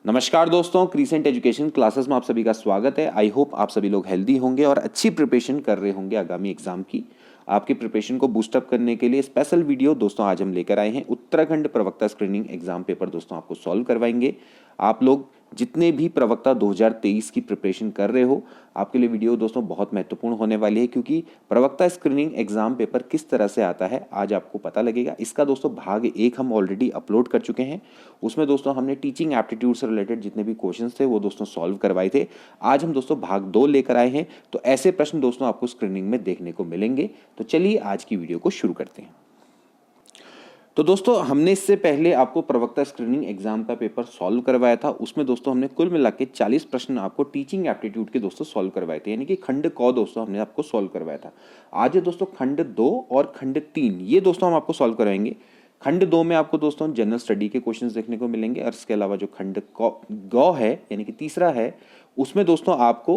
नमस्कार दोस्तों, crescent education classes में आप सभी का स्वागत है। आई होप आप सभी लोग हेल्दी होंगे और अच्छी प्रिपरेशन कर रहे होंगे आगामी एग्जाम की। आपकी प्रिपरेशन को बूस्टअप करने के लिए स्पेशल वीडियो दोस्तों आज हम लेकर आए हैं। उत्तराखंड प्रवक्ता स्क्रीनिंग एग्जाम पेपर दोस्तों आपको सॉल्व करवाएंगे। आप लोग जितने भी प्रवक्ता 2023 की प्रिपरेशन कर रहे हो, आपके लिए वीडियो दोस्तों बहुत महत्वपूर्ण होने वाली है, क्योंकि प्रवक्ता स्क्रीनिंग एग्जाम पेपर किस तरह से आता है आज आपको पता लगेगा। इसका दोस्तों भाग 1 हम ऑलरेडी अपलोड कर चुके हैं। उसमें दोस्तों हमने टीचिंग एप्टीट्यूड से रिलेटेड जितने भी क्वेश्चंस थे वो दोस्तों सॉल्व करवाए थे। आज हम दोस्तों भाग 2 लेकर आए हैं, तो ऐसे प्रश्न दोस्तों आपको स्क्रीनिंग में देखने को मिलेंगे। तो चलिए आज की वीडियो को शुरू करते हैं। तो दोस्तों हमने इससे पहले आपको प्रवक्ता स्क्रीनिंग एग्जाम का पेपर सॉल्व करवाया था। उसमें दोस्तों हमने कुल मिला के 40 प्रश्न आपको टीचिंग एप्टीट्यूड के दोस्तों सॉल्व करवाए थे, यानी कि खंड क दोस्तों हमने आपको सॉल्व करवाया था। आज है दोस्तों खंड 2 और खंड 3, ये दोस्तों हम आपको सॉल्व करवाएंगे। खंड 2 में आपको दोस्तों जनरल स्टडी के क्वेश्चंस देखने को मिलेंगे, और इसके अलावा जो खंड ग है यानी कि तीसरा है, उसमें दोस्तों आपको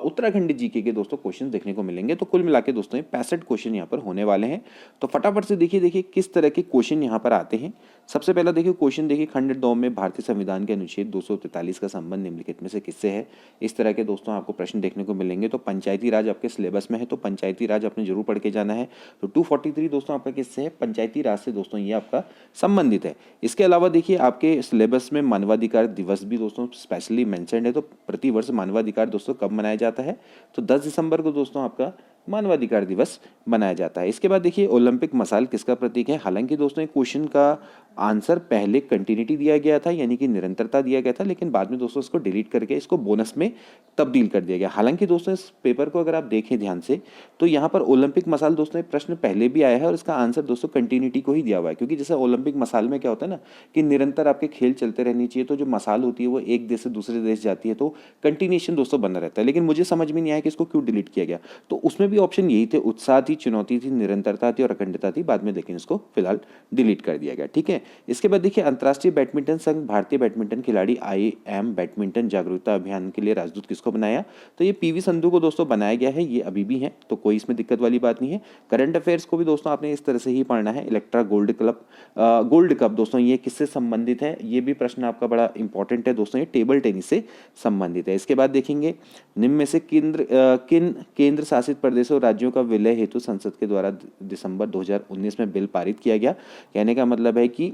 उत्तराखंड जीके के दोस्तों क्वेश्चन देखने को मिलेंगे। तो कुल मिला के दोस्तों 65 क्वेश्चन यहाँ पर होने वाले हैं। तो फटाफट से देखिए किस तरह के क्वेश्चन यहाँ पर आते हैं। सबसे पहला देखिए क्वेश्चन, देखिए खंड 2 में भारतीय संविधान के अनुच्छेद 243 का संबंध निम्नलिखित में से किससे है। इस तरह के दोस्तों आपको प्रश्न देखने को मिलेंगे। तो पंचायती राज आपके सिलेबस में है, तो पंचायती राज आपने जरूर पढ़ के जाना है। तो 243 दोस्तों आपका किससे है, पंचायती राज से दोस्तों ये आपका संबंधित है। इसके अलावा देखिए आपके सिलेबस में मानवाधिकार दिवस भी दोस्तों स्पेशली मेंशन्ड है। तो प्रतिवर्ष मानवाधिकार दोस्तों कब मनाया जाता है, तो 10 दिसंबर को दोस्तों आपका मानवाधिकार दिवस मनाया जाता है। इसके बाद देखिए ओलंपिक मशाल किसका प्रतीक है। हालांकि दोस्तों एक क्वेश्चन का आंसर पहले कंटिन्यूटी दिया गया था, यानी कि निरंतरता दिया गया था, लेकिन बाद में दोस्तों इसको डिलीट करके इसको बोनस में तब्दील कर दिया गया। हालांकि दोस्तों इस पेपर को अगर आप देखें ध्यान से, तो यहाँ पर ओलंपिक मशाल दोस्तों एक प्रश्न पहले भी आया है और इसका आंसर दोस्तों कंटिन्यूटी को ही दिया हुआ है। क्योंकि जैसे ओलंपिक मशाल में क्या होता है ना कि निरंतर आपके खेल चलते रहनी चाहिए, तो जो मशाल होती है वो एक देश से दूसरे देश जाती है, तो कंटिन्यूएशन दोस्तों बना रहता है। लेकिन मुझे समझ में नहीं आया कि इसको क्यों डिलीट किया गया। तो उसमें भी ऑप्शन यही थे, उत्साह थी, चुनौती थी, निरंतरता थी और अखंडता थी बाद में, लेकिन इसको फिलहाल डिलीट कर दिया गया। ठीक है। इसके बाद देखिए अंतर्राष्ट्रीय बैडमिंटन संघ भारतीय बैडमिंटन खिलाड़ी IM बैडमिंटन जागरूकता अभियान के लिए राजदूत किसको बनाया, तो ये PV संधू को दोस्तों बनाया गया है। ये अभी भी है, तो कोई इसमें दिक्कत वाली बात नहीं है। करंट अफेयर्स को भी दोस्तों आपने इस तरह से ही पढ़ना है। इलेक्ट्रा गोल्ड कप दोस्तों ये किससे संबंधित है, ये भी प्रश्न आपका बड़ा इंपॉर्टेंट है दोस्तों, ये टेबल टेनिस से संबंधित है। इसके बाद देखेंगे निम्न में से किन केंद्र शासित प्रदेशों और राज्यों का विलय हेतु संसद के द्वारा दिसंबर 2019 में बिल पारित किया गया। कहने का मतलब है कि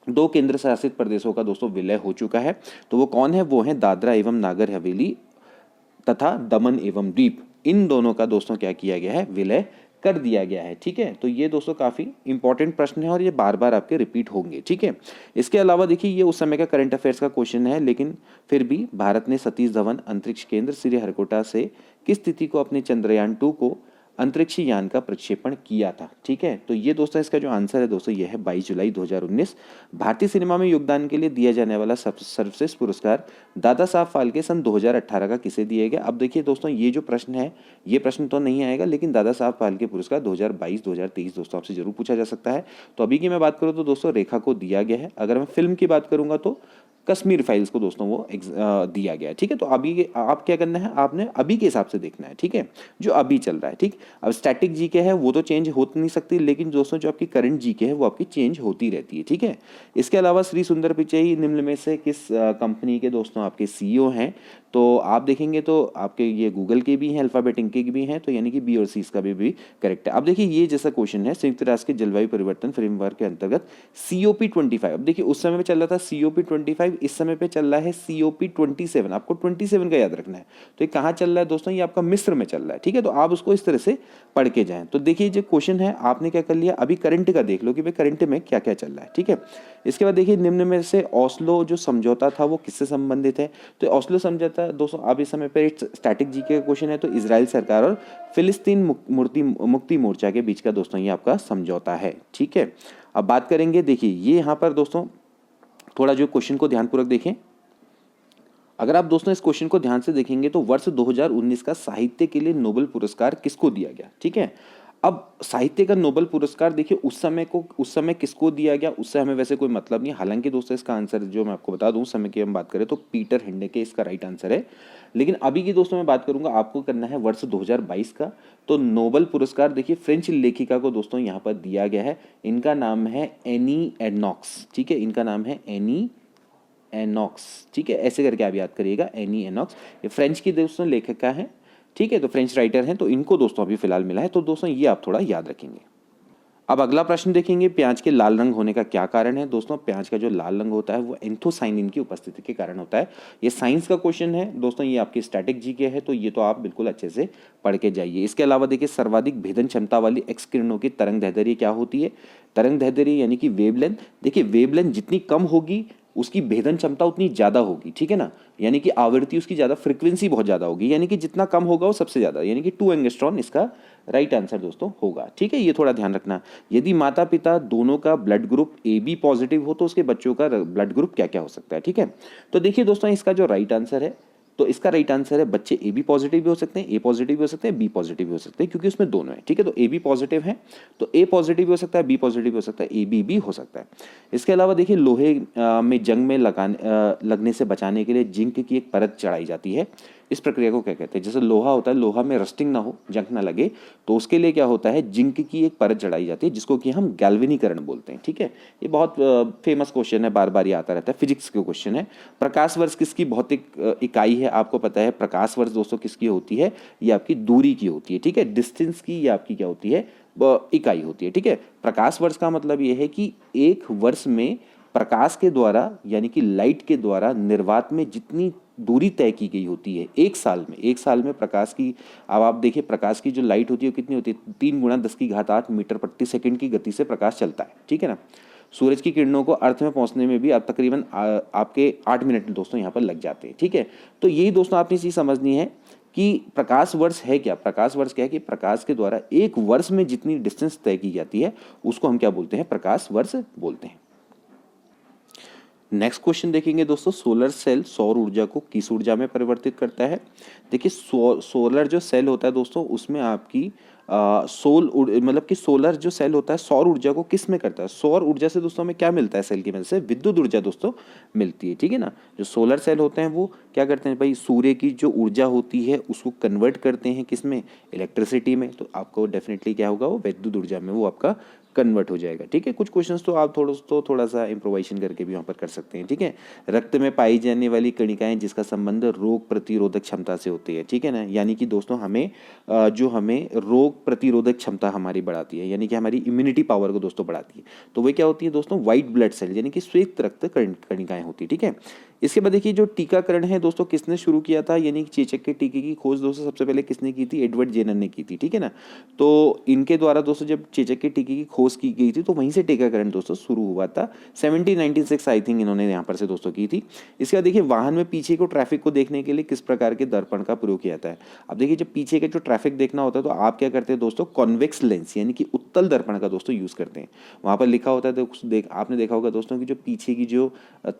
2 केंद्र शासित प्रदेशों का दोस्तों विलय हो चुका है। तो वो कौन है, वो है दादरा एवं नागर हवेली तथा दमन एवं द्वीप। इन दोनों का दोस्तों क्या किया गया है, विलय कर दिया गया है। ठीक है। तो ये दोस्तों काफी इंपॉर्टेंट प्रश्न है और ये बार बार आपके रिपीट होंगे। ठीक है। इसके अलावा देखिए ये उस समय का करंट अफेयर्स का क्वेश्चन है, लेकिन फिर भी भारत ने सतीश धवन अंतरिक्ष केंद्र श्रीहरिकोटा से किस तिथि को अपने चंद्रयान 2 को अंतरिक्ष यान का प्रक्षेपण किया था। ठीक है। तो ये दोस्तों इसका जो आंसर है दोस्तों ये है 22 जुलाई 2019। भारतीय सिनेमा में योगदान के लिए दिया जाने वाला सर्वश्रेष्ठ पुरस्कार दादा साहब फाल्के सन 2018 का किसे दिया गया। अब देखिए दोस्तों ये जो प्रश्न है, ये प्रश्न तो नहीं आएगा, लेकिन दादा साहब फाल्के पुरस्कार 2022-2023 दोस्तों आपसे जरूर पूछा जा सकता है। तो अभी की मैं बात करूँ तो दोस्तों रेखा को दिया गया है। अगर मैं फिल्म की बात करूंगा तो कश्मीर फाइल्स को दोस्तों वो दिया गया है। ठीक है। तो अभी आप क्या करना है, आपने अभी के हिसाब से देखना है। ठीक है, जो अभी चल रहा है। ठीक। अब स्टैटिक जीके है वो तो चेंज हो नहीं सकती, लेकिन दोस्तों जो आपकी करंट जीके है वो आपकी चेंज होती रहती है। ठीक है। इसके अलावा श्री सुंदर पिचई निम्न में से किस कंपनी के दोस्तों आपके CEO हैं। तो आप देखेंगे तो आपके ये गूगल के भी हैं, अल्फाबेट इनके भी हैं, तो यानी कि B और C इसका भी करेक्ट है। अब देखिए ये जैसा क्वेश्चन है, संयुक्त राष्ट्र के जलवायु परिवर्तन फ्रेमवर्क के अंतर्गत COP25, अब देखिए उस समय पे चल रहा था COP25, इस समय पे चल रहा है COP27। आपको 27 का याद रखना है। तो ये कहाँ चल रहा है दोस्तों, ये आपका मिस्र में चल रहा है। ठीक है। तो आप उसको इस तरह से पढ़ के जाएं। तो देखिए जो क्वेश्चन है आपने क्या कर लिया, अभी करंट का देख लो कि भाई करंट में क्या क्या चल रहा है। ठीक है। इसके बाद देखिए निम्न में से ओस्लो जो समझौता था वो किससे संबंधित है। तो ओस्लो समझौता दोस्तों अब इस समय पे स्टैटिक जीके का क्वेश्चन है, तो इजराइल सरकार और फिलिस्तीन मुक्ति मोर्चा के बीच का दोस्तों ये आपका समझौता है। ठीक है। अब बात करेंगे, देखिए ये यहाँ पर दोस्तों थोड़ा जो क्वेश्चन को ध्यानपूर्वक देखें। अगर आप दोस्तों इस क्वेश्चन को ध्यान से देखेंगे तो वर्ष 2019 का साहित्य के लिए नोबेल पुरस्कार किसको दिया गया। ठीक है। अब साहित्य का नोबेल पुरस्कार देखिए उस समय किसको दिया गया, उससे हमें वैसे कोई मतलब नहीं। हालांकि दोस्तों इसका आंसर जो मैं आपको बता दूं, उस समय की हम बात करें तो पीटर हेंडेके इसका राइट आंसर है। लेकिन अभी की दोस्तों मैं बात करूंगा, आपको करना है वर्ष 2022 का। तो नोबेल पुरस्कार देखिए फ्रेंच लेखिका को दोस्तों यहाँ पर दिया गया है। इनका नाम है एनी एडनॉक्स। ठीक है। इनका नाम है एनी एनॉक्स, ठीक है, ऐसे करके आप याद करिएगा, एनी एनॉक्स। ये फ्रेंच की दोस्तों लेखिका है, ठीक है, तो फ्रेंच राइटर हैं, तो इनको दोस्तों अभी फिलहाल मिला है, तो दोस्तों ये आप थोड़ा याद रखेंगे। अब अगला प्रश्न देखेंगे, प्याज के लाल रंग होने का क्या कारण है। दोस्तों प्याज का जो लाल रंग होता है वो एंथोसाइनिन की उपस्थिति के कारण होता है। ये साइंस का क्वेश्चन है दोस्तों, ये आपकी स्टैटिक जीके है, तो ये तो आप बिल्कुल अच्छे से पढ़ के जाइए। इसके अलावा देखिए, सर्वाधिक भेदन क्षमता वाली एक्स किरणों की तरंग दैर्ध्य क्या होती है। तरंग दैर्ध्य यानी कि वेवलेंथ, देखिए वेवलेंथ जितनी कम होगी उसकी भेदन क्षमता उतनी ज़्यादा होगी, ठीक है ना, यानी कि आवृत्ति उसकी ज़्यादा, फ्रीक्वेंसी बहुत ज़्यादा होगी, यानी कि जितना कम होगा वो सबसे ज़्यादा, यानी कि 2 एंगस्ट्रॉन इसका राइट आंसर दोस्तों होगा, ठीक है, ये थोड़ा ध्यान रखना। यदि माता पिता दोनों का blood group A B positive हो तो उसके बच्चों का ब्लड ग्रुप क्या क्या हो सकता है, ठीक है। तो देखिए दोस्तों, इसका जो राइट आंसर है, तो इसका राइट आंसर है बच्चे ए बी पॉजिटिव भी हो सकते हैं, ए पॉजिटिव भी हो सकते हैं, बी पॉजिटिव भी हो सकते हैं, क्योंकि उसमें दोनों है, ठीक है। तो ए बी पॉजिटिव है तो ए पॉजिटिव भी हो सकता है, बी पॉजिटिव भी हो सकता है, ए बी भी हो सकता है। इसके अलावा देखिए, लोहे में जंग में लगने से बचाने के लिए जिंक की एक परत चढ़ाई जाती है। इस प्रक्रिया को क्या कहते हैं। जैसे लोहा होता है, लोहा में रस्टिंग ना हो, जंग ना लगे, तो उसके लिए क्या होता है, जिंक की एक परत चढ़ाई जाती है, जिसको कि हम गैल्वेनीकरण बोलते हैं, ठीक है। ये बहुत फेमस क्वेश्चन है, बार बार ये आता रहता है, फिजिक्स का क्वेश्चन है। प्रकाश वर्ष किसकी भौतिक इकाई है, आपको पता है प्रकाश वर्ष दोस्तों किसकी होती है, ये आपकी दूरी की होती है, ठीक है, डिस्टेंस की ये आपकी क्या होती है, इकाई होती है, ठीक है। प्रकाश वर्ष का मतलब ये है कि एक वर्ष में प्रकाश के द्वारा यानी कि लाइट के द्वारा निर्वात में जितनी दूरी तय की गई होती है एक साल में प्रकाश की, अब आप देखिए प्रकाश की जो लाइट होती है वो कितनी होती है, 3 × 10⁸ मीटर प्रति सेकंड की गति से प्रकाश चलता है, ठीक है ना। सूरज की किरणों को अर्थ में पहुंचने में भी आप तकरीबन आपके 8 मिनट दोस्तों यहाँ पर लग जाते हैं, ठीक है। तो यही दोस्तों आपने चीज़ समझनी है कि प्रकाश वर्ष है क्या। प्रकाश वर्ष क्या है कि प्रकाश के द्वारा एक वर्ष में जितनी डिस्टेंस तय की जाती है उसको हम क्या बोलते हैं, प्रकाश वर्ष बोलते हैं। नेक्स्ट क्वेश्चन देखेंगे दोस्तों, सोलर सेल सौर ऊर्जा को किस ऊर्जा में परिवर्तित करता है। देखिए सोलर जो सेल होता है दोस्तों, उसमें आपकी मतलब कि सोलर जो सेल होता है सौर ऊर्जा को किस में करता है। सौर ऊर्जा से दोस्तों हमें क्या मिलता है, सेल की मदद से विद्युत ऊर्जा दोस्तों मिलती है, ठीक है ना। जो सोलर सेल होते हैं वो क्या करते हैं भाई, सूर्य की जो ऊर्जा होती है उसको कन्वर्ट करते हैं किस में, इलेक्ट्रिसिटी में, तो आपको डेफिनेटली क्या होगा, वो विद्युत ऊर्जा में वो आपका कन्वर्ट हो जाएगा, ठीक है। कुछ क्वेश्चंस तो आप थोड़ा सा इम्प्रोवाइजेशन करके भी वहाँ पर कर सकते हैं, ठीक है। रक्त में पाई जाने वाली कणिकाएं जिसका संबंध रोग प्रतिरोधक क्षमता से होती है, ठीक है ना, यानी कि दोस्तों हमें जो हमें रोग प्रतिरोधक क्षमता हमारी बढ़ाती है, यानी कि हमारी इम्यूनिटी पावर को दोस्तों बढ़ाती है, तो वे क्या होती है दोस्तों, व्हाइट ब्लड सेल यानी कि श्वेत रक्त कणिकाएं होती है, ठीक है। इसके बाद देखिए, जो टीकाकरण है दोस्तों किसने शुरू किया था, यानी कि चेचक के टीके की खोज दोस्तों सबसे पहले किसने की थी, एडवर्ड जेनर ने की थी, ठीक है ना। तो इनके द्वारा दोस्तों जब चेचक के टीके की खोज की गई थी तो वहीं से टीकाकरण दोस्तों शुरू हुआ था। 1796 आई थिंक इन्होंने यहाँ पर से दोस्तों की थी। इसके बाद देखिए, वाहन में पीछे को ट्रैफिक को देखने के लिए किस प्रकार के दर्पण का प्रयोग किया जाता है। अब देखिए, जब पीछे का जो ट्रैफिक देखना होता है तो आप क्या करते हैं दोस्तों, कॉन्वेक्स लेंस यानी कि उत्तल दर्पण का दोस्तों यूज करते हैं। वहाँ पर लिखा होता है, तो आपने देखा होगा दोस्तों कि जो पीछे की जो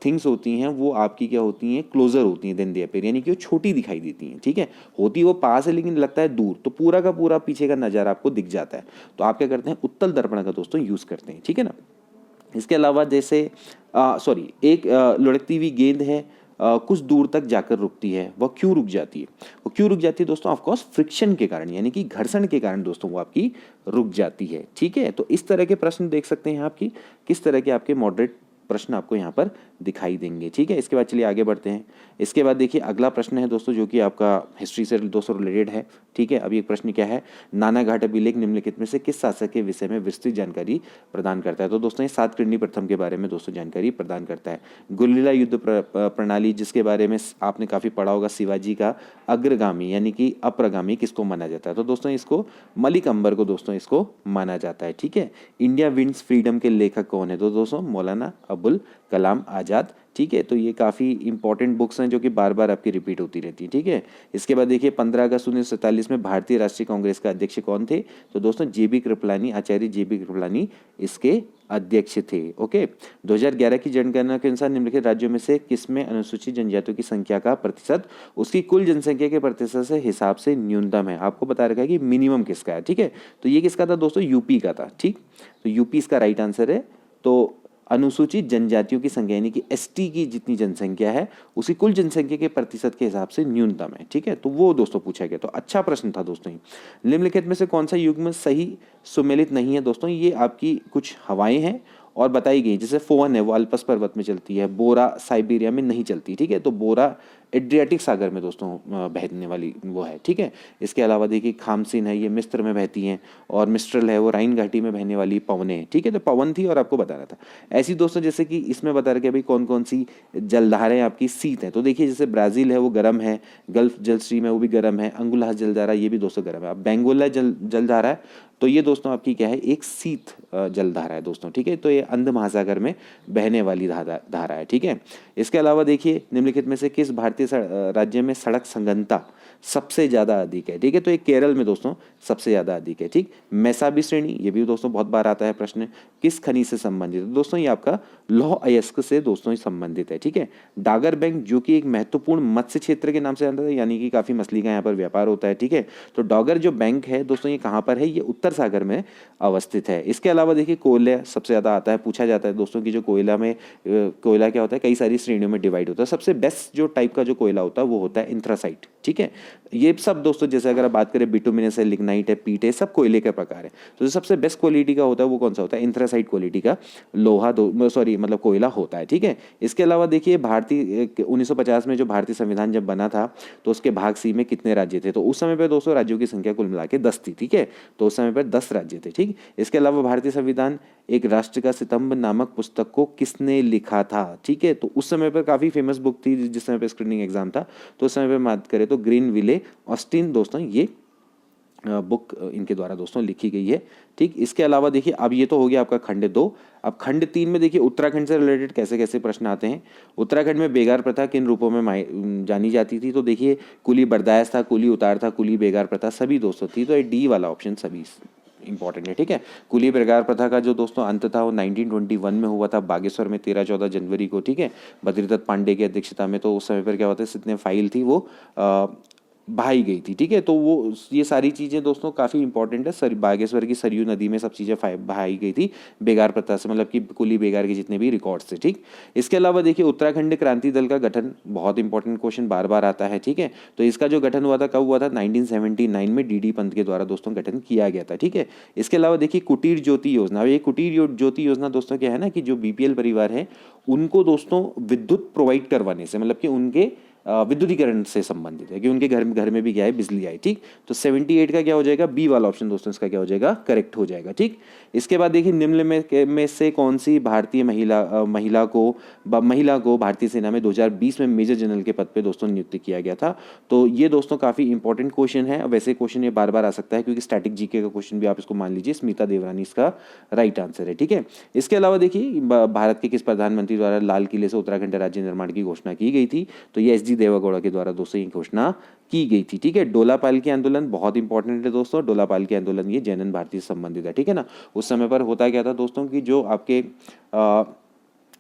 थिंग्स होती हैं वो आपकी क्या होती हैं, क्लोजर होती हैं देन दे अपीयर, यानी कि वो छोटी दिखाई देती हैं, ठीक है। होती वो पास है लेकिन लगता है दूर, तो पूरा का पूरा पीछे का नज़ारा आपको दिख जाता है, तो आप क्या करते हैं, उत्तल दर्पण का दोस्तों यूज़ करते हैं, ठीक है ना। इसके अलावा जैसे एक लुढ़कती हुई गेंद है, कुछ दूर तक जाकर रुकती है, वह क्यों रुक जाती है। वो क्यों रुक जाती है दोस्तों, ऑफकोर्स फ्रिक्शन के कारण, यानी कि घर्षण के कारण दोस्तों वो आपकी रुक जाती है, ठीक है। तो इस तरह के प्रश्न देख सकते हैं आपकी, किस तरह के आपके मॉडरेट प्रश्न आपको यहाँ पर दिखाई देंगे, ठीक है। इसके बाद चलिए आगे बढ़ते हैं। इसके बाद देखिए, अगला प्रश्न है दोस्तों जो कि आपका हिस्ट्री से दोस्तों रिलेटेड है, ठीक है। अभी एक प्रश्न क्या है, नानाघाट अभिलेख निम्नलिखित में से किस शासक के विषय में विस्तृत जानकारी प्रदान करता है। तो दोस्तों ये सातकर्णी प्रथम के बारे में दोस्तों जानकारी प्रदान करता है। गुलिला युद्ध प्रणाली जिसके बारे में आपने काफ़ी पढ़ा होगा, शिवाजी का अग्रगामी यानी कि अप्रगामी किसको माना जाता है, तो दोस्तों इसको मलिक अंबर को दोस्तों इसको माना जाता है, ठीक है। इंडिया विंस फ्रीडम के लेखक कौन है, तो दोस्तों मौलाना अबुल कलाम आज़ाद, ठीक है। तो ये काफ़ी इंपॉर्टेंट बुक्स हैं जो कि बार बार आपकी रिपीट होती रहती है, ठीक है। इसके बाद देखिए, 15 अगस्त 1947 में भारतीय राष्ट्रीय कांग्रेस का अध्यक्ष कौन थे, तो दोस्तों जेबी कृपलानी, आचार्य जेबी कृपलानी इसके अध्यक्ष थे, ओके। 2011 की जनगणना के अनुसार निम्नलिखित राज्यों में से किसमें अनुसूचित जनजातियों की संख्या का प्रतिशत उसकी कुल जनसंख्या के प्रतिशत से हिसाब से न्यूनतम है। आपको बता रखा है कि मिनिमम किसका है, ठीक है। तो ये किसका था दोस्तों, यूपी का था, ठीक। तो यूपी इसका राइट आंसर है। तो अनुसूचित जनजातियों की संख्या यानी कि एसटी की जितनी जनसंख्या है उसकी कुल जनसंख्या के प्रतिशत के हिसाब से न्यूनतम है, ठीक है। तो वो दोस्तों पूछा गया, तो अच्छा प्रश्न था दोस्तों। निम्नलिखित में से कौन सा युग्म सही सुमेलित नहीं है दोस्तों, ये आपकी कुछ हवाएं हैं और बताई गई, जैसे फोन है वो अल्पस पर्वत में चलती है, बोरा साइबेरिया में नहीं चलती, ठीक है। तो बोरा एड्रियाटिक सागर में दोस्तों बहने वाली वो है, ठीक है। इसके अलावा देखिए खामसिन है, ये मिस्र में बहती हैं, और मिस्ट्रल है वो राइन घाटी में बहने वाली पवनें हैं, ठीक है। तो पवन थी और आपको बताना था। ऐसी दोस्तों जैसे कि इसमें बता रखे भाई कौन कौन सी जलधाराएं आपकी शीत हैं, तो देखिए जैसे ब्राज़ील है वो गर्म है, गल्फ जल स्ट्रीम है वो भी गर्म है, अंगुल्लास जलधारा ये भी दोस्तों गर्म है। अब बेंगोला जलधारा है तो ये दोस्तों आपकी क्या है, एक शीत जलधारा है दोस्तों, ठीक है। तो ये अंध महासागर में बहने वाली धारा है, ठीक है। इसके अलावा देखिए निम्नलिखित में से किस भारतीय राज्य में सड़क संघनता सबसे ज़्यादा अधिक है, ठीक है। तो ये केरल में दोस्तों सबसे ज़्यादा अधिक है, ठीक। मैसाबी श्रेणी ये भी दोस्तों बहुत बार आता है प्रश्न, किस खनिज से संबंधित है दोस्तों, ये आपका लौह अयस्क से दोस्तों संबंधित है, ठीक है। डागर बैंक जो कि एक महत्वपूर्ण मत्स्य क्षेत्र के नाम से जानता है, यानी कि काफ़ी मछली का यहाँ पर व्यापार होता है, ठीक है। तो डॉगर जो बैंक है दोस्तों ये कहाँ पर है, ये उत्तर सागर में अवस्थित है। इसके अलावा देखिए कोयला सबसे ज़्यादा आता है, पूछा जाता है दोस्तों कि जो कोयला क्या होता है, कई सारी श्रेणियों में डिवाइड होता है। सबसे बेस्ट जो टाइप का जो कोयला होता है वो होता है एंथ्रासाइट, ठीक है। ये सब दोस्तों जैसे अगर आप बात करें बिटुमिनस है, लिग्नाइट है, पीट है, सब कोयले के प्रकार है। तो जो सबसे बेस्ट क्वालिटी का होता है वो कौन सा होता है, एंथ्रासाइट क्वालिटी का मतलब कोयला होता है, ठीक है। इसके अलावा देखिए भारतीय 1950 में जो भारतीय संविधान जब बना था तो उसके भाग सी में कितने राज्य थे, तो उस समय पर दोस्तों राज्यों की संख्या कुल मिला के 10 थी, ठीक है। तो उस समय पर 10 राज्य थे, ठीक। इसके अलावा भारतीय संविधान एक राष्ट्र का सितंब नामक पुस्तक को किसने लिखा था, ठीक है। तो उस समय पर काफ़ी फेमस बुक थी जिस समय पर स्क्रीनिंग एग्जाम था, तो उस समय पर बात करें तो ग्रीनविले ऑस्टिन दोस्तों ये बुक इनके द्वारा दोस्तों लिखी गई है, ठीक। इसके अलावा देखिए अब ये तो हो गया आपका खंड 2। अब खंड 3 में देखिए उत्तराखंड से रिलेटेड कैसे कैसे प्रश्न आते हैं। उत्तराखंड में बेगार प्रथा किन रूपों में जानी जाती थी, तो देखिए कुली बर्दाश्त था, कुली उतार था, कुली बेगार प्रथा सभी दोस्तों थी। तो ये डी वाला ऑप्शन सभी इंपॉर्टेंट है, ठीक है। कुली बेगार प्रथा का जो दोस्तों अंत था वो 1921 में हुआ था बागेश्वर में 13-14 जनवरी को, ठीक है, बद्रीदत्त पांडे की अध्यक्षता में। तो उस समय पर क्या होता है, जितने फाइल थी वो बहाई गई थी, ठीक है। तो वो ये सारी चीज़ें दोस्तों काफ़ी इंपॉर्टेंट है। बागेश्वर की सरयू नदी में सब चीज़ें बहाई गई थी बेगार प्रथा से, मतलब कि कुली बेगार के जितने भी रिकॉर्ड्स थे, ठीक। इसके अलावा देखिए उत्तराखंड क्रांति दल का गठन, बहुत इंपॉर्टेंट क्वेश्चन बार बार आता है, ठीक है। तो इसका जो गठन हुआ था कब हुआ था, 1979 में डी पंत के द्वारा दोस्तों गठन किया गया था, ठीक है। इसके अलावा देखिए कुटीर ज्योति योजना, ये कुटीर ज्योति योजना दोस्तों क्या है ना कि जो बीपीएल परिवार है उनको दोस्तों विद्युत प्रोवाइड करवाने से, मतलब कि उनके विद्युतीकरण से संबंधित है कि उनके घर में भी क्या है, बिजली आई, ठीक। तो 78 का क्या हो जाएगा, बी वाला ऑप्शन दोस्तों इसका क्या हो जाएगा, करेक्ट हो जाएगा, ठीक। इसके बाद देखिए निम्न में से कौन सी भारतीय महिला को भारतीय सेना में 2020 में मेजर जनरल के पद पे दोस्तों नियुक्त किया गया था। तो ये दोस्तों काफी इंपॉर्टेंट क्वेश्चन है। वैसे क्वेश्चन ये बार बार आ सकता है क्योंकि स्टैटिक जीके का क्वेश्चन भी आप इसको मान लीजिए, स्मिता देवरानी इसका राइट आंसर है, ठीक है। इसके अलावा देखिए भारत के किस प्रधानमंत्री द्वारा लाल किले से उत्तराखंड राज्य निर्माण की घोषणा की गई थी, तो ये एस देवेगौड़ा के द्वारा दोस्तों ये घोषणा की गई थी, ठीक है। डोला पालकी आंदोलन बहुत इंपॉर्टेंट है दोस्तों, डोला पालकी आंदोलन ये जैन भारतीय से संबंधित है, ठीक है ना। उस समय पर होता क्या था दोस्तों कि जो आपके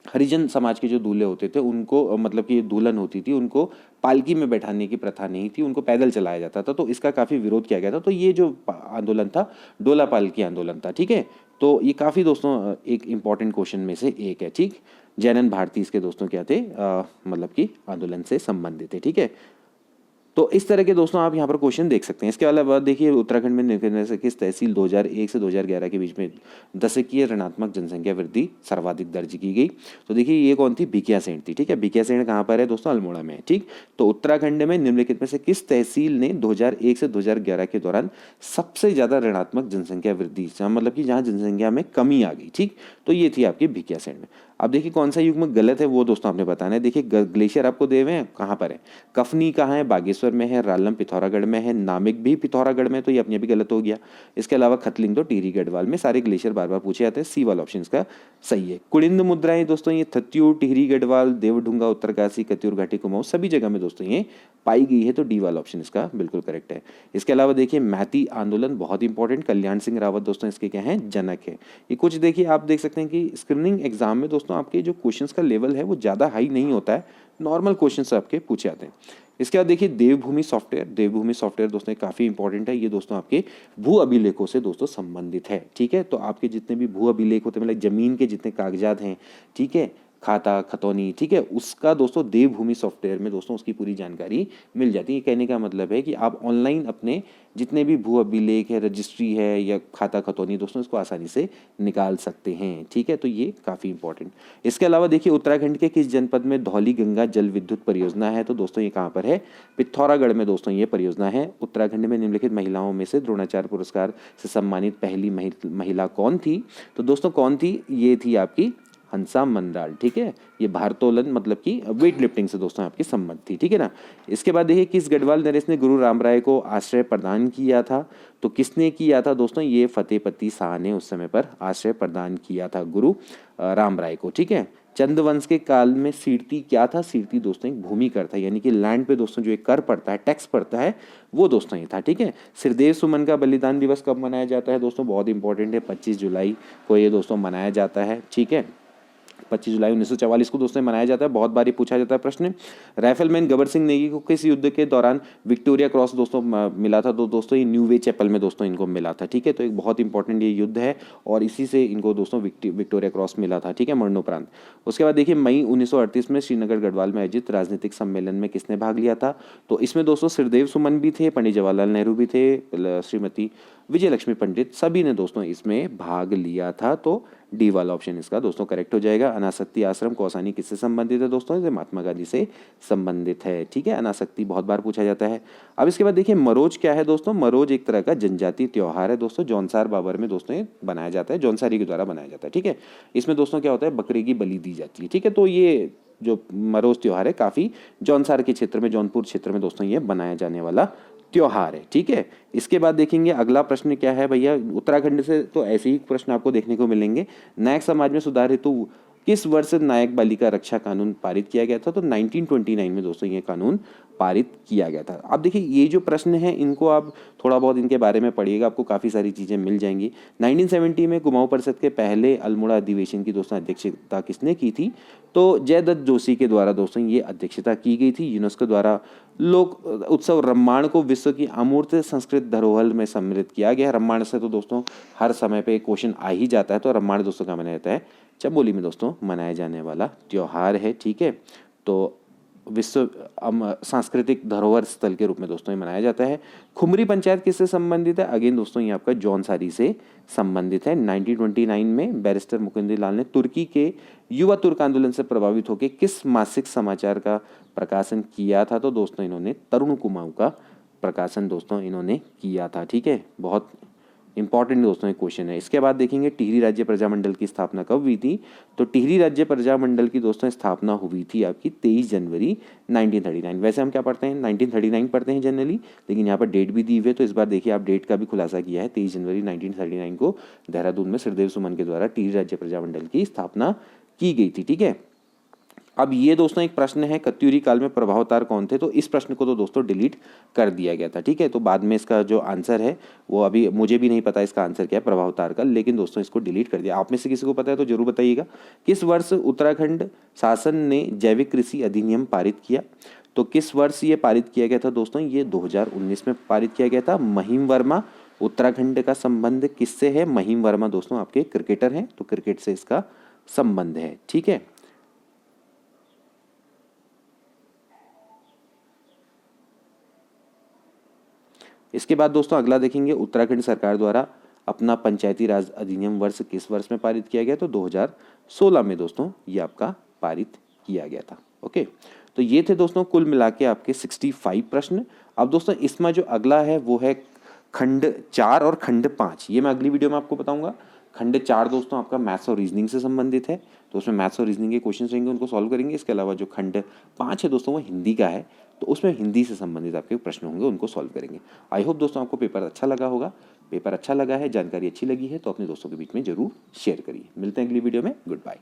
हरिजन समाज के जो दूल्हे होते थे उनको मतलब कि दुल्हन होती थी उनको पालकी में बैठाने की प्रथा नहीं थी, उनको पैदल चलाया जाता था, तो इसका काफ़ी विरोध किया गया था। तो ये जो आंदोलन था डोला पालकी आंदोलन था, ठीक है। तो ये काफ़ी दोस्तों एक इंपॉर्टेंट क्वेश्चन में से एक है, ठीक। जैनन भारती इसके दोस्तों क्या थे, मतलब कि आंदोलन से संबंधित थे, ठीक है। तो इस तरह के दोस्तों आप यहाँ पर क्वेश्चन देख सकते हैं। इसके अलावा देखिए उत्तराखंड में निम्नलिखित से किस तहसील 2001 से 2011 के बीच में दशकीय ऋणात्मक जनसंख्या वृद्धि सर्वाधिक दर्ज की गई, तो देखिए ये कौन थी, भिकियासैंण थी, ठीक है। भिकियासैंण कहाँ पर है दोस्तों, अल्मोड़ा में है, ठीक। तो उत्तराखंड में निम्नलिखित में से किस तहसील ने 2001 से 2011 के दौरान सबसे ज्यादा ऋणात्मक जनसंख्या वृद्धि, मतलब कि जहाँ जनसंख्या में कमी आ गई, ठीक। तो ये थी आपकी भिकियासैंण में। अब देखिए कौन सा युग्म गलत है वो दोस्तों आपने बताना है। देखिए ग्लेशियर आपको दे हुए हैं, कहाँ पर है, कफनी कहाँ है, बागेश्वर में है, रालम पिथौरागढ़ में है, नामिक भी पिथौरागढ़ में, तो ये अपने भी गलत हो गया। इसके अलावा खतलिंग तो टिहरी गढ़वाल में, सारे ग्लेशियर बार बार पूछे जाते हैं, सी वाला ऑप्शन इसका सही है। कुड़िंद मुद्राएं दोस्तों ये थत्यूर, टिहरी गढ़वाल, देवढुंगा, उत्तरकाशी, कत्यूर घाटी, कुमाऊं सभी जगह में दोस्तों ये पाई गई है, तो डी वाला ऑप्शन इसका बिल्कुल करेक्ट है। इसके अलावा देखिए मैती आंदोलन बहुत इंपॉर्टेंट, कल्याण सिंह रावत दोस्तों इसके क्या है, जनक है। ये कुछ देखिए आप देख सकते हैं कि स्क्रीनिंग एग्जाम में दोस्तों आपके जो क्वेश्चंस का लेवल है वो ज़्यादा हाई नहीं होता है, नॉर्मल क्वेश्चंस आपके पूछे जाते हैं। इसके बाद देखिए देवभूमि सॉफ्टवेयर दोस्तों काफ़ी इंपॉर्टेंट है, ये दोस्तों आपके भू अभिलेखों से दोस्तों संबंधित है, ठीक है। तो आपके जितने भी भू अभिलेख होते हैं, मतलब जमीन के जितने कागजात हैं, ठीक है, खाता खतौनी, ठीक है, उसका दोस्तों देवभूमि सॉफ्टवेयर में दोस्तों उसकी पूरी जानकारी मिल जाती है। कहने का मतलब है कि आप ऑनलाइन अपने जितने भी भू अभिलेख है, रजिस्ट्री है या खाता खतौनी दोस्तों इसको आसानी से निकाल सकते हैं, ठीक है। तो ये काफ़ी इंपॉर्टेंट। इसके अलावा देखिए उत्तराखंड के किस जनपद में धौली गंगा जल विद्युत परियोजना है, तो दोस्तों ये कहाँ पर है, पिथौरागढ़ में दोस्तों ये परियोजना है। उत्तराखंड में निम्नलिखित महिलाओं में से द्रोणाचार्य पुरस्कार से सम्मानित पहली महिला कौन थी, तो दोस्तों कौन थी, ये थी आपकी हंसा मंडाल, ठीक है। ये भारोत्तोलन मतलब कि वेट लिफ्टिंग से दोस्तों आपकी संबंध थी, ठीक है ना। इसके बाद देखिए किस गढ़वाल नरेश ने गुरु रामराय को आश्रय प्रदान किया था, तो किसने किया था दोस्तों, ये फतेहपति शाह ने उस समय पर आश्रय प्रदान किया था गुरु रामराय को, ठीक है। चंद्रवंश के काल में सीरती क्या था, सीरती दोस्तों एक भूमि कर था, यानी कि लैंड पे दोस्तों जो एक कर पड़ता है, टैक्स पड़ता है, वो दोस्तों ये था, ठीक है। सिरदेव सुमन का बलिदान दिवस कब मनाया जाता है दोस्तों, बहुत इंपॉर्टेंट है, 25 जुलाई को ये दोस्तों मनाया जाता है, ठीक है। 25 जुलाई 1944 को दोस्तों मनाया जाता है। बहुत बार ये पूछा जाता है प्रश्न। राइफलमैन गबर सिंह नेगी को किस युद्ध के दौरान विक्टोरिया क्रॉस दोस्तों मिला था, तो दोस्तों ये न्यूवे चैपल में दोस्तों इनको मिला था, ठीक है। तो एक बहुत इंपॉर्टेंट ये युद्ध है और इसी से इनको दोस्तों विक्टोरिया क्रॉस मिला था, ठीक है, मरणोपरांत। उसके बाद देखिए मई 1938 में श्रीनगर गढ़वाल में आयोजित राजनीतिक सम्मेलन में किसने भाग लिया था, तो इसमें दोस्तों सिरदेव सुमन भी थे, पंडित जवाहरलाल नेहरू भी थे, श्रीमती विजय लक्ष्मी पंडित, सभी ने दोस्तों इसमें भाग लिया था। तो डी वाला ऑप्शन इसका दोस्तों करेक्ट हो जाएगा। अनासक्ति आश्रम कौसानी किससे संबंधित है दोस्तों, ये महात्मा गांधी से संबंधित है, ठीक है। अनासक्ति बहुत बार पूछा जाता है। अब इसके बाद देखिए मरोज क्या है दोस्तों, मरोज एक तरह का जनजातीय त्योहार है दोस्तों, जौनसार बाबर में दोस्तों ये बनाया जाता है, जौनसारी के द्वारा बनाया जाता है, ठीक है। इसमें दोस्तों क्या होता है, बकरे की बलि दी जाती है, ठीक है। तो ये जो मरोज त्योहार है काफी जौनसार के क्षेत्र में, जौनपुर क्षेत्र में दोस्तों ये बनाया जाने वाला त्योहार है, ठीक है। इसके बाद देखेंगे अगला प्रश्न क्या है भैया, उत्तराखंड से तो ऐसे ही प्रश्न आपको देखने को मिलेंगे। नायक समाज में सुधार हेतु किस वर्ष नायक बालिका रक्षा कानून पारित किया गया था, तो 1929 में दोस्तों ये कानून पारित किया गया था। अब देखिए ये जो प्रश्न है इनको आप थोड़ा बहुत इनके बारे में पढ़िएगा, आपको काफ़ी सारी चीज़ें मिल जाएंगी। 1970 में कुमाऊं परिषद के पहले अल्मोड़ा अधिवेशन की दोस्तों अध्यक्षता किसने की थी, तो जयदत्त जोशी के द्वारा दोस्तों ये अध्यक्षता की गई थी। यूनेस्को द्वारा लोक उत्सव रम्माण को विश्व की अमूर्त संस्कृत धरोहर में सम्मिलित किया गया। रम्माण से तो दोस्तों हर समय पे क्वेश्चन आ ही जाता है, तो रम्माण दोस्तों का मनाया जाता है चमोली में दोस्तों मनाया जाने वाला त्योहार है, ठीक है। तो विश्व सांस्कृतिक धरोहर स्थल के रूप में दोस्तों ये मनाया जाता है। खुमरी पंचायत किससे संबंधित है, अगेन दोस्तों ये आपका जौनसारी से संबंधित है। 1929 में बैरिस्टर मुकुंद लाल ने तुर्की के युवा तुर्क आंदोलन से प्रभावित होकर किस मासिक समाचार का प्रकाशन किया था, तो दोस्तों इन्होंने तरुण कुमाऊं का प्रकाशन दोस्तों इन्होंने किया था, ठीक है। बहुत इंपॉर्टेंट दोस्तों एक क्वेश्चन है। इसके बाद देखेंगे टिहरी राज्य प्रजामंडल की स्थापना कब हुई थी, तो टिहरी राज्य प्रजामंडल की दोस्तों स्थापना हुई थी आपकी 23 जनवरी 1939। वैसे हम क्या पढ़ते हैं 1939 पढ़ते हैं जनरली, लेकिन यहाँ पर डेट भी दी हुई है, तो इस बार देखिए आप डेट का भी खुलासा किया है। 23 जनवरी 1939 को देहरादून में सिरदेव सुमन के द्वारा टिहरी राज्य प्रजामंडल की स्थापना की गई थी, ठीक है। अब ये दोस्तों एक प्रश्न है, कत्यूरी काल में प्रभावतार कौन थे, तो इस प्रश्न को तो दोस्तों डिलीट कर दिया गया था, ठीक है। तो बाद में इसका जो आंसर है वो अभी मुझे भी नहीं पता इसका आंसर क्या है प्रभावतार का, लेकिन दोस्तों इसको डिलीट कर दिया। आप में से किसी को पता है तो जरूर बताइएगा। किस वर्ष उत्तराखंड शासन ने जैविक कृषि अधिनियम पारित किया, तो किस वर्ष ये पारित किया गया था दोस्तों, ये 2019 में पारित किया गया था। महिम वर्मा, उत्तराखंड का संबंध किससे है, महिम वर्मा दोस्तों आपके क्रिकेटर हैं, तो क्रिकेट से इसका संबंध है, ठीक है। इसके बाद दोस्तों अगला देखेंगे, उत्तराखंड सरकार द्वारा अपना पंचायती राज अधिनियम वर्ष किस वर्ष में पारित किया गया, तो 2016 में दोस्तों ये आपका पारित किया गया था, ओके। तो ये थे दोस्तों कुल मिला के आपके 65 प्रश्न। अब दोस्तों इसमें जो अगला है वो है खंड 4 और खंड 5, ये मैं अगली वीडियो में आपको बताऊंगा। खंड 4 दोस्तों आपका मैथ्स और रीजनिंग से संबंधित है, तो उसमें मैथ्स और रीजनिंग के क्वेश्चन रहेंगे, उनको सॉल्व करेंगे। इसके अलावा जो खंड 5 है दोस्तों वो हिंदी का है, तो उसमें हिंदी से संबंधित आपके प्रश्न होंगे, उनको सॉल्व करेंगे। आई होप दोस्तों आपको पेपर अच्छा लगा होगा। पेपर अच्छा लगा है, जानकारी अच्छी लगी है तो अपने दोस्तों के बीच में जरूर शेयर करिए। मिलते हैं अगली वीडियो में, गुड बाय।